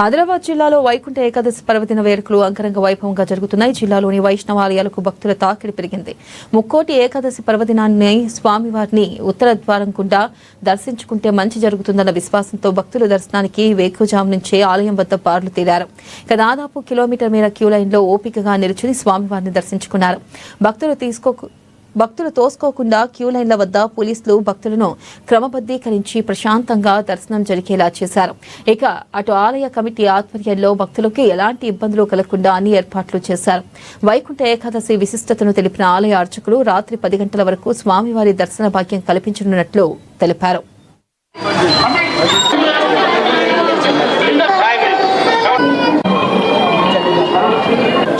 ఆదిలాబాద్ జిల్లాలో వైకుంఠ ఏకాదశి పర్వదిన వేడుకలు అంగరంగ వైభవంగా జరుగుతున్నాయి. జిల్లాలోని వైష్ణవాలయాలకు భక్తుల తాకిడి పెరిగింది. ముక్కోటి ఏకాదశి పర్వదినాన్ని స్వామివారిని ఉత్తర ద్వారం గుండా దర్శించుకుంటే మంచి జరుగుతుందన్న విశ్వాసంతో భక్తుల దర్శనానికి వేకువజాము నుంచే ఆలయం వద్ద బారులు తీరారు. దాదాపు కిలోమీటర్ మేర క్యూ లైన్లో ఓపికగా నిలుచుని స్వామివారిని దర్శించుకున్నారు. భక్తులు తోసుకోకుండా క్యూ లైన్ల వద్ద పోలీసులు భక్తులను క్రమబద్దీకరించి ప్రశాంతంగా దర్శనం జరిగేలా చేశారు. ఇక అటు ఆలయ కమిటీ ఆధ్వర్యంలో భక్తులకు ఎలాంటి ఇబ్బందులు కలగకుండా అన్ని ఏర్పాట్లు చేశారు. వైకుంఠ ఏకాదశి విశిష్టతను తెలిపిన ఆలయ అర్చకులు రాత్రి 10 గంటల వరకు స్వామివారి దర్శన భాగ్యం కల్పించనున్నట్లు తెలిపారు.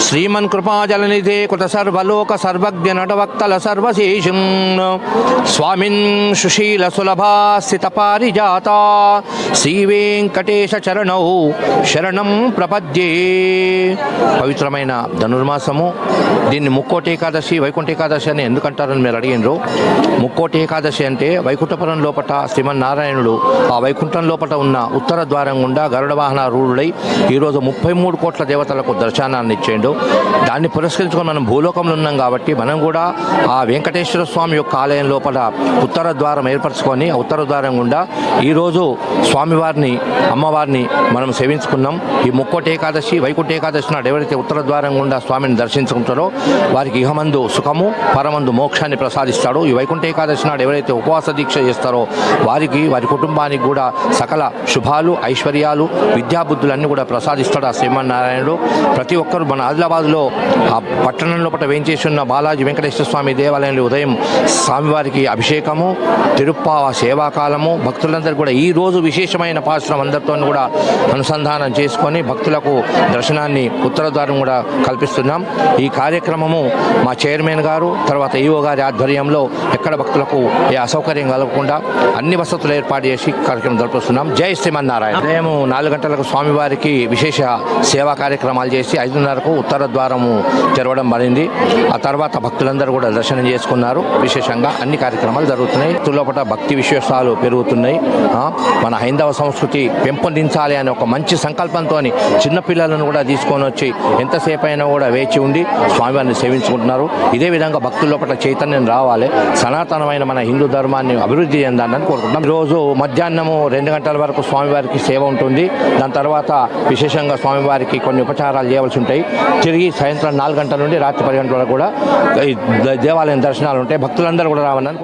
श्रीमन् कृपाजलनिधे कृत सर्वलोक सर्वज्ञ नटवक्तल सर्वशेषं स्वामिन् सुशील सुलभा स्थित पारिजाता श्री वेंकटेश चरणौ शरणं प्रपद्ये. పవిత్రమైన ధనుర్మాసము. దీన్ని ముక్కోటి ఏకాదశి వైకుంఠ ఏకాదశి అని ఎందుకంటారని మీరు అడిగినరు. ముక్కోటి ఏకాదశి అంటే వైకుంఠపురం లోపట శ్రీమన్నారాయణుడు ఆ వైకుంఠం లోపట ఉన్న ఉత్తర ద్వారం గుండా గరుడ వాహన రూఢుడై ఈరోజు 33 కోట్ల దేవతలకు దర్శనాన్ని ఇచ్చేయండు. దాన్ని పురస్కరించుకొని మనం భూలోకంలో ఉన్నాం కాబట్టి మనం కూడా ఆ వెంకటేశ్వర స్వామి యొక్క ఆలయం లోపల ఉత్తర ద్వారం ఏర్పరచుకొని ఆ ఉత్తర ద్వారం గుండా ఈరోజు స్వామివారిని అమ్మవారిని మనం సేవించుకున్నాం. ఈ ముక్కోటి ఏకాదశి వైకుంఠ ఏకాదశి నాడు ఎవరైతే ఉత్తర ద్వారం గుండా స్వామిని దర్శించుకుంటారో వారికి ఇహమందు సుఖము పరమందు మోక్షాన్ని ప్రసాదిస్తాడు. ఈ వైకుంఠ ఏకాదశి నాడు ఎవరైతే ఉపవాస దీక్ష చేస్తారో వారికి వారి కుటుంబానికి కూడా సకల శుభాలు ఐశ్వర్యాలు విద్యాబుద్ధులన్నీ కూడా ప్రసాదిస్తాడు ఆ శ్రీమన్నారాయణుడు. ప్రతి ఒక్కరు మన ఆదిలాబాద్లో ఆ పట్టణం లోపల వేయించేసి ఉన్న బాలాజీ వెంకటేశ్వర స్వామి దేవాలయంలో ఉదయం స్వామివారికి అభిషేకము తిరుప్పావ సేవాకాలము భక్తులందరూ కూడా ఈ రోజు విశేషమైన పాశ్రం అందరితో కూడా అనుసంధానం చేసుకొని భక్తులకు దర్శనాన్ని ఉత్తర ద్వారం కూడా కల్పిస్తున్నాం. ఈ కార్యక్రమము మా చైర్మన్ గారు తర్వాత ఈఓ గారి ఆధ్వర్యంలో ఎక్కడ భక్తులకు ఏ అసౌకర్యం కలగకుండా అన్ని వసతులు ఏర్పాటు చేసి కార్యక్రమం జరుపుతున్నాం. జై శ్రీమన్నారాయణ. ఉదయం 4 గంటలకు స్వామివారికి విశేష సేవా కార్యక్రమాలు చేసి 5:30కు ఉత్తర ద్వారము తెరవడం పడింది. ఆ తర్వాత భక్తులందరూ కూడా దర్శనం చేసుకున్నారు. విశేషంగా అన్ని కార్యక్రమాలు జరుగుతున్నాయి. లోపల భక్తి విశ్వాసాలు పెరుగుతున్నాయి. మన హైందవ సంస్కృతి పెంపొందించాలి అనే ఒక మంచి సంకల్పంతో చిన్నపిల్లలను కూడా తీసుకొని వచ్చి ఎంతసేపు అయినా కూడా వేచి ఉండి స్వామివారిని సేవించుకుంటున్నారు. ఇదే విధంగా భక్తుల లోపల చైతన్యం రావాలి, సనాతనమైన మన హిందూ ధర్మాన్ని అభివృద్ధి చెందాలని కోరుకుంటున్నాం. ఈరోజు మధ్యాహ్నము 2 గంటల వరకు స్వామివారికి సేవ ఉంటుంది. దాని తర్వాత విశేషంగా స్వామివారికి కొన్ని ఉపచారాలు చేయవలసి ఉంటాయి. తిరిగి సాయంత్రం 4 గంటల నుండి రాత్రి 10 గంటల వరకు కూడా దేవాలయం దర్శనాలు ఉంటాయి. భక్తులందరూ కూడా రావాలని